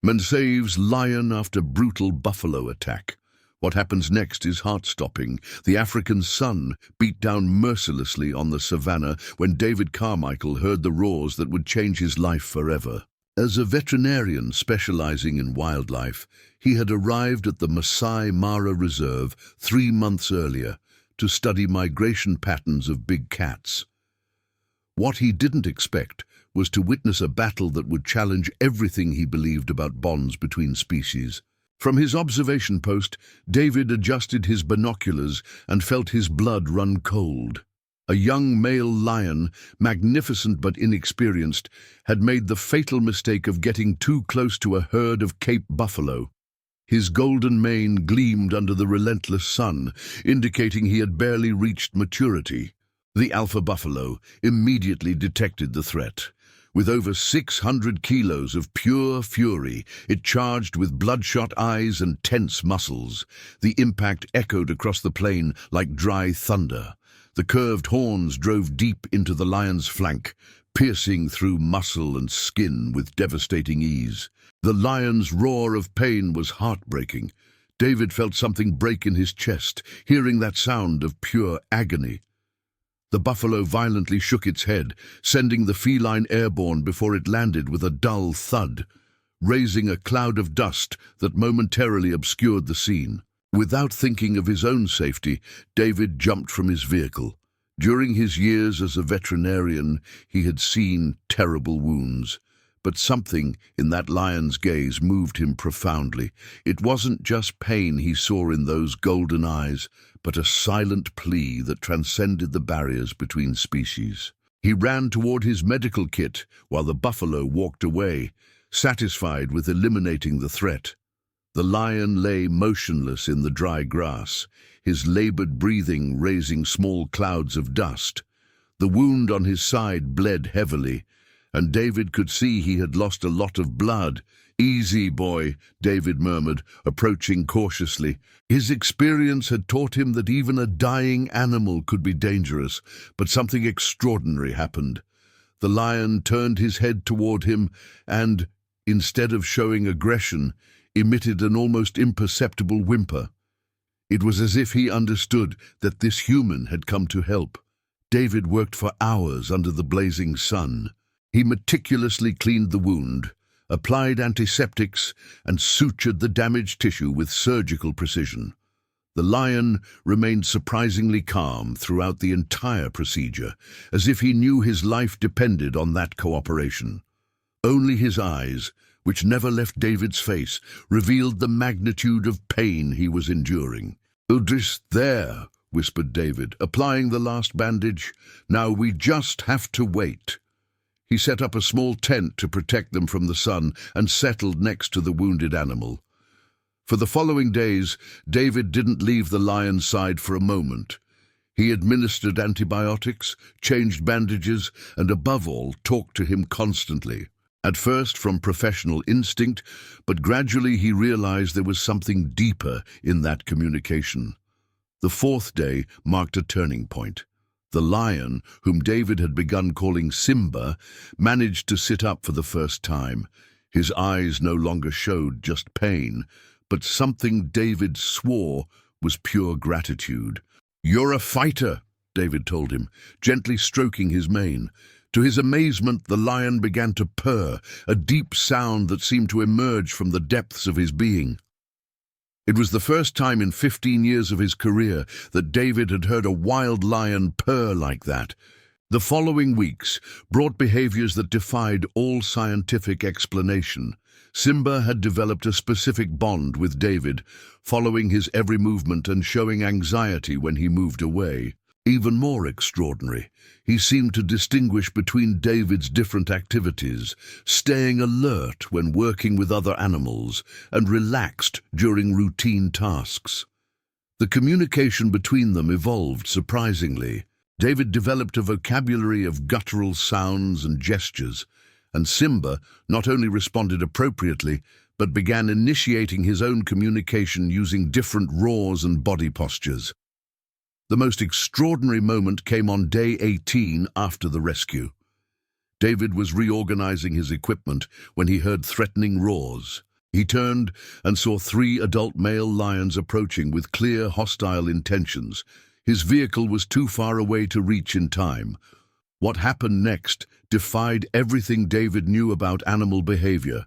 Man saves lion after brutal buffalo attack. What happens next is heart-stopping. The African sun beat down mercilessly on the savanna when David Carmichael heard the roars that would change his life forever. As a veterinarian specializing in wildlife, he had arrived at the Masai Mara Reserve 3 months earlier to study migration patterns of big cats. What he didn't expect was to witness a battle that would challenge everything he believed about bonds between species. From his observation post, David adjusted his binoculars and felt his blood run cold. A young male lion, magnificent but inexperienced, had made the fatal mistake of getting too close to a herd of Cape buffalo. His golden mane gleamed under the relentless sun, indicating he had barely reached maturity. The alpha buffalo immediately detected the threat. With over 600 kilos of pure fury, it charged with bloodshot eyes and tense muscles. The impact echoed across the plain like dry thunder. The curved horns drove deep into the lion's flank, piercing through muscle and skin with devastating ease. The lion's roar of pain was heartbreaking. David felt something break in his chest, hearing that sound of pure agony. The buffalo violently shook its head, sending the feline airborne before it landed with a dull thud, raising a cloud of dust that momentarily obscured the scene. Without thinking of his own safety, David jumped from his vehicle. During his years as a veterinarian, he had seen terrible wounds. But something in that lion's gaze moved him profoundly. It wasn't just pain he saw in those golden eyes, but a silent plea that transcended the barriers between species. He ran toward his medical kit while the buffalo walked away, satisfied with eliminating the threat. The lion lay motionless in the dry grass, his labored breathing raising small clouds of dust. The wound on his side bled heavily, and David could see he had lost a lot of blood. "Easy, boy," David murmured, approaching cautiously. His experience had taught him that even a dying animal could be dangerous, but something extraordinary happened. The lion turned his head toward him and, instead of showing aggression, emitted an almost imperceptible whimper. It was as if he understood that this human had come to help. David worked for hours under the blazing sun. He meticulously cleaned the wound, applied antiseptics, and sutured the damaged tissue with surgical precision. The lion remained surprisingly calm throughout the entire procedure, as if he knew his life depended on that cooperation. Only his eyes, which never left David's face, revealed the magnitude of pain he was enduring. "Just there," whispered David, applying the last bandage. "Now we just have to wait." He set up a small tent to protect them from the sun and settled next to the wounded animal. For the following days, David didn't leave the lion's side for a moment. He administered antibiotics, changed bandages, and above all, talked to him constantly. At first from professional instinct, but gradually he realized there was something deeper in that communication. The 4th day marked a turning point. The lion, whom David had begun calling Simba, managed to sit up for the first time. His eyes no longer showed just pain, but something David swore was pure gratitude. "You're a fighter," David told him, gently stroking his mane. To his amazement, the lion began to purr, a deep sound that seemed to emerge from the depths of his being. It was the first time in 15 years of his career that David had heard a wild lion purr like that. The following weeks brought behaviors that defied all scientific explanation. Simba had developed a specific bond with David, following his every movement and showing anxiety when he moved away. Even more extraordinary, he seemed to distinguish between David's different activities, staying alert when working with other animals and relaxed during routine tasks. The communication between them evolved surprisingly. David developed a vocabulary of guttural sounds and gestures, and Simba not only responded appropriately, but began initiating his own communication using different roars and body postures. The most extraordinary moment came on day 18 after the rescue. David was reorganizing his equipment when he heard threatening roars. He turned and saw 3 adult male lions approaching with clear, hostile intentions. His vehicle was too far away to reach in time. What happened next defied everything David knew about animal behavior.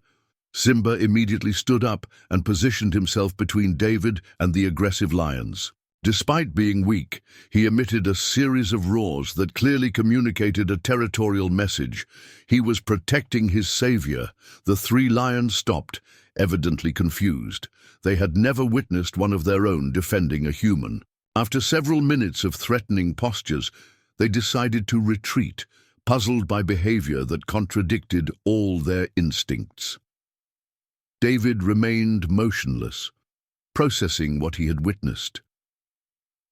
Simba immediately stood up and positioned himself between David and the aggressive lions. Despite being weak, he emitted a series of roars that clearly communicated a territorial message. He was protecting his savior. The 3 lions stopped, evidently confused. They had never witnessed one of their own defending a human. After several minutes of threatening postures, they decided to retreat, puzzled by behavior that contradicted all their instincts. David remained motionless, processing what he had witnessed.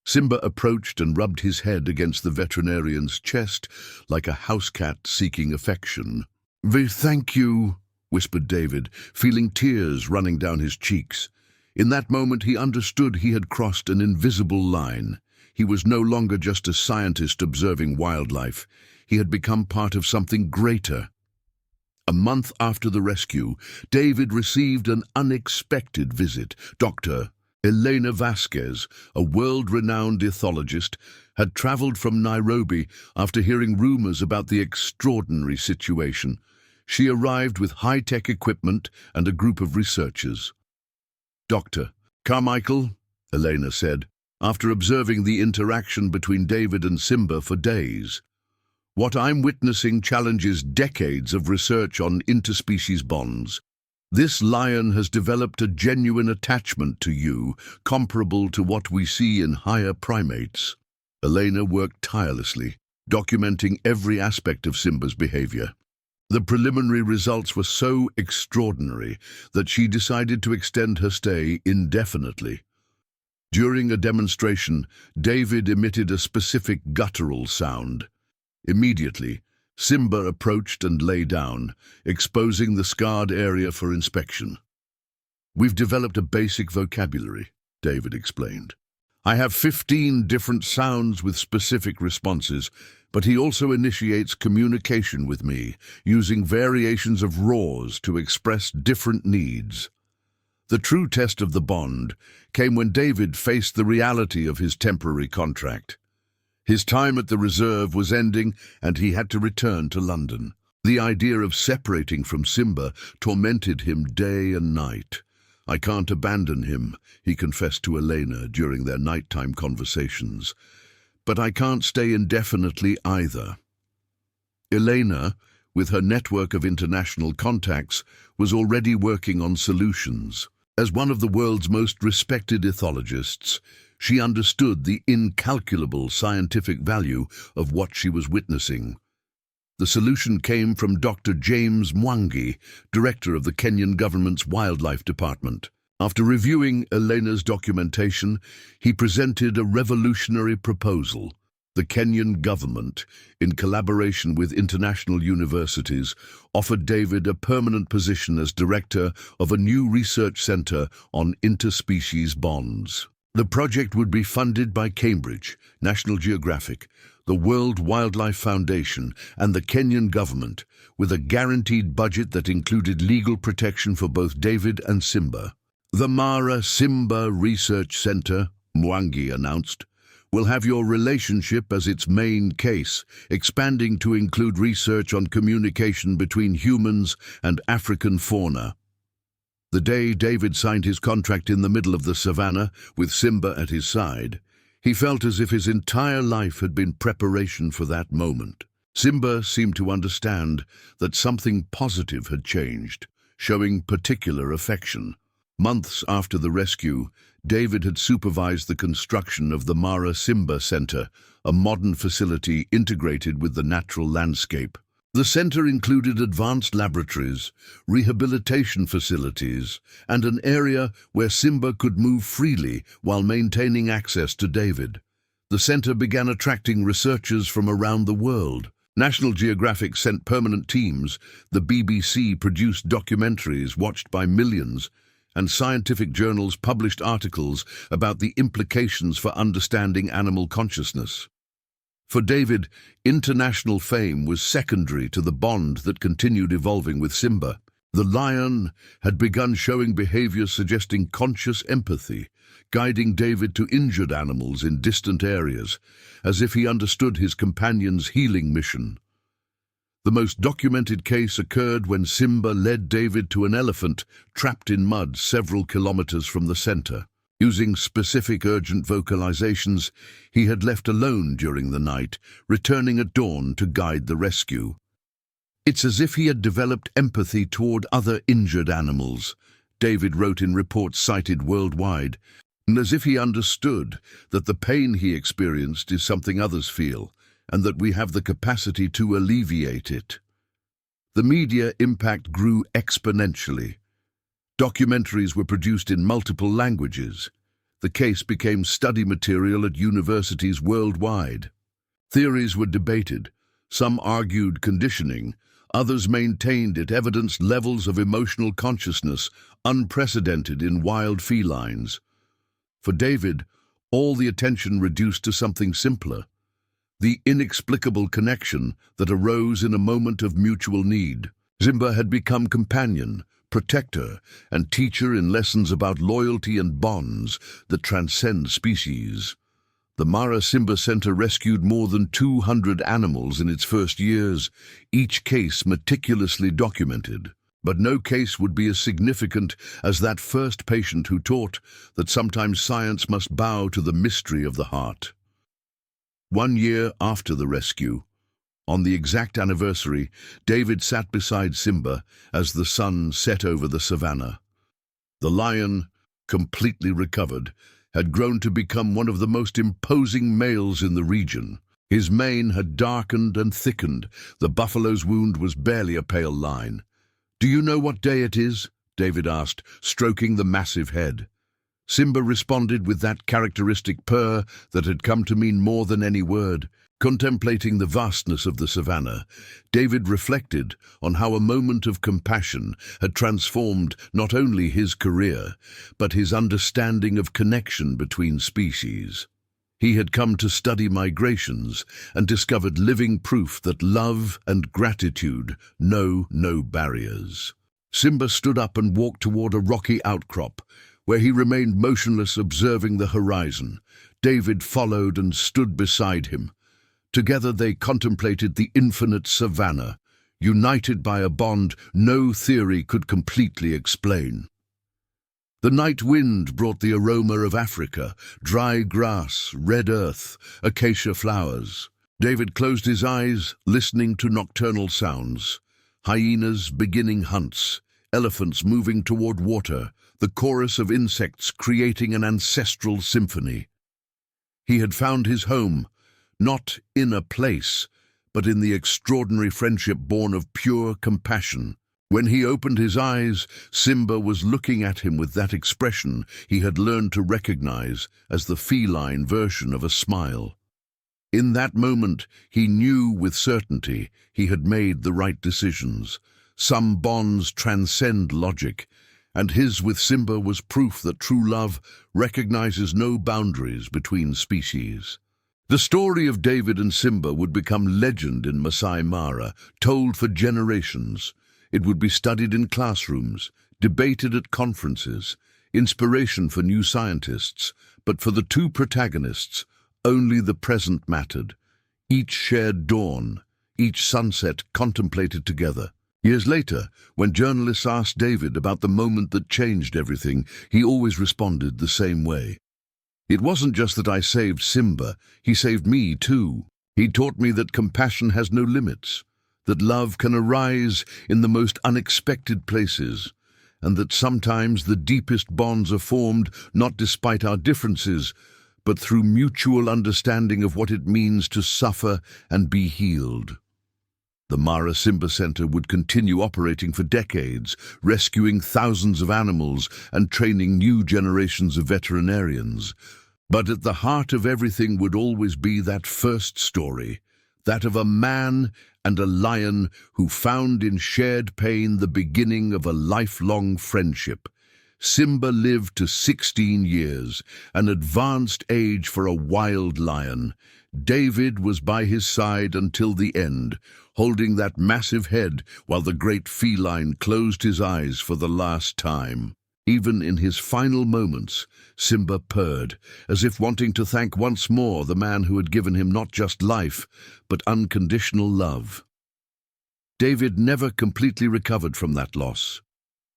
Simba approached and rubbed his head against the veterinarian's chest like a house cat seeking affection. "Thank you," whispered David, feeling tears running down his cheeks. In that moment he understood he had crossed an invisible line. He was no longer just a scientist observing wildlife. He had become part of something greater. A month after the rescue, David received an unexpected visit. Dr. Elena Vasquez, a world-renowned ethologist, had traveled from Nairobi after hearing rumors about the extraordinary situation. She arrived with high-tech equipment and a group of researchers. "Dr. Carmichael," Elena said, after observing the interaction between David and Simba for days, "what I'm witnessing challenges decades of research on interspecies bonds. This lion has developed a genuine attachment to you, comparable to what we see in higher primates." Elena worked tirelessly, documenting every aspect of Simba's behavior. The preliminary results were so extraordinary that she decided to extend her stay indefinitely. During a demonstration, David emitted a specific guttural sound. Immediately, Simba approached and lay down, exposing the scarred area for inspection. "We've developed a basic vocabulary," David explained. "I have 15 different sounds with specific responses, but he also initiates communication with me, using variations of roars to express different needs." The true test of the bond came when David faced the reality of his temporary contract. His time at the reserve was ending, and he had to return to London. The idea of separating from Simba tormented him day and night. "I can't abandon him," he confessed to Elena during their nighttime conversations. "But I can't stay indefinitely either." Elena, with her network of international contacts, was already working on solutions. As one of the world's most respected ethologists, she understood the incalculable scientific value of what she was witnessing. The solution came from Dr. James Mwangi, director of the Kenyan government's wildlife department. After reviewing Elena's documentation, he presented a revolutionary proposal. The Kenyan government, in collaboration with international universities, offered David a permanent position as director of a new research center on interspecies bonds. The project would be funded by Cambridge, National Geographic, the World Wildlife Foundation, and the Kenyan government, with a guaranteed budget that included legal protection for both David and Simba. "The Mara-Simba Research Center," Mwangi announced, "will have your relationship as its main case, expanding to include research on communication between humans and African fauna." The day David signed his contract in the middle of the savanna, with Simba at his side, he felt as if his entire life had been preparation for that moment. Simba seemed to understand that something positive had changed, showing particular affection. Months after the rescue, David had supervised the construction of the Mara-Simba Center, a modern facility integrated with the natural landscape. The center included advanced laboratories, rehabilitation facilities, and an area where Simba could move freely while maintaining access to David. The center began attracting researchers from around the world. National Geographic sent permanent teams, the BBC produced documentaries watched by millions, and scientific journals published articles about the implications for understanding animal consciousness. For David, international fame was secondary to the bond that continued evolving with Simba. The lion had begun showing behavior suggesting conscious empathy, guiding David to injured animals in distant areas, as if he understood his companion's healing mission. The most documented case occurred when Simba led David to an elephant trapped in mud several kilometers from the center. Using specific urgent vocalizations, he had left alone during the night, returning at dawn to guide the rescue. It's as if he had developed empathy toward other injured animals, David wrote in reports cited worldwide, and as if he understood that the pain he experienced is something others feel, and that we have the capacity to alleviate it. The media impact grew exponentially. Documentaries were produced in multiple languages. The case became study material at universities worldwide. Theories were debated. Some argued conditioning. Others maintained it evidenced levels of emotional consciousness unprecedented in wild felines. For David, all the attention reduced to something simpler: the inexplicable connection that arose in a moment of mutual need. Simba had become companion, protector, and teacher in lessons about loyalty and bonds that transcend species. The Mara-Simba Center rescued more than 200 animals in its first years, each case meticulously documented. But no case would be as significant as that first patient who taught that sometimes science must bow to the mystery of the heart. 1 year after the rescue, on the exact anniversary, David sat beside Simba as the sun set over the savanna. The lion, completely recovered, had grown to become one of the most imposing males in the region. His mane had darkened and thickened. The buffalo's wound was barely a pale line. "Do you know what day it is?" David asked, stroking the massive head. Simba responded with that characteristic purr that had come to mean more than any word. Contemplating the vastness of the savanna, David reflected on how a moment of compassion had transformed not only his career, but his understanding of connection between species. He had come to study migrations and discovered living proof that love and gratitude know no barriers. Simba stood up and walked toward a rocky outcrop, where he remained motionless, observing the horizon. David followed and stood beside him. Together they contemplated the infinite savanna, united by a bond no theory could completely explain. The night wind brought the aroma of Africa: dry grass, red earth, acacia flowers. David closed his eyes, listening to nocturnal sounds: hyenas beginning hunts, elephants moving toward water, the chorus of insects creating an ancestral symphony. He had found his home, not in a place, but in the extraordinary friendship born of pure compassion. When he opened his eyes, Simba was looking at him with that expression he had learned to recognize as the feline version of a smile. In that moment, he knew with certainty he had made the right decisions. Some bonds transcend logic, and his with Simba was proof that true love recognizes no boundaries between species. The story of David and Simba would become legend in Masai Mara, told for generations. It would be studied in classrooms, debated at conferences, inspiration for new scientists. But for the two protagonists, only the present mattered. Each shared dawn, each sunset contemplated together. Years later, when journalists asked David about the moment that changed everything, he always responded the same way. "It wasn't just that I saved Simba, he saved me too. He taught me that compassion has no limits, that love can arise in the most unexpected places, and that sometimes the deepest bonds are formed not despite our differences, but through mutual understanding of what it means to suffer and be healed." The Mara-Simba Center would continue operating for decades, rescuing thousands of animals and training new generations of veterinarians. But at the heart of everything would always be that first story, that of a man and a lion who found in shared pain the beginning of a lifelong friendship. Simba lived to 16 years, an advanced age for a wild lion. David was by his side until the end, holding that massive head while the great feline closed his eyes for the last time. Even in his final moments, Simba purred, as if wanting to thank once more the man who had given him not just life, but unconditional love. David never completely recovered from that loss,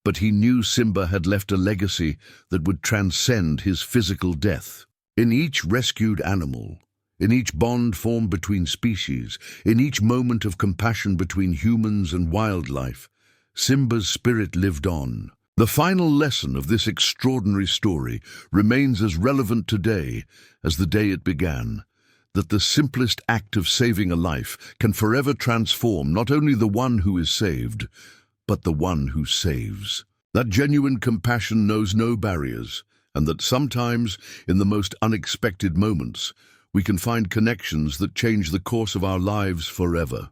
but he knew Simba had left a legacy that would transcend his physical death. In each rescued animal, in each bond formed between species, in each moment of compassion between humans and wildlife, Simba's spirit lived on. The final lesson of this extraordinary story remains as relevant today as the day it began, that the simplest act of saving a life can forever transform not only the one who is saved, but the one who saves. That genuine compassion knows no barriers, and that sometimes, in the most unexpected moments, we can find connections that change the course of our lives forever.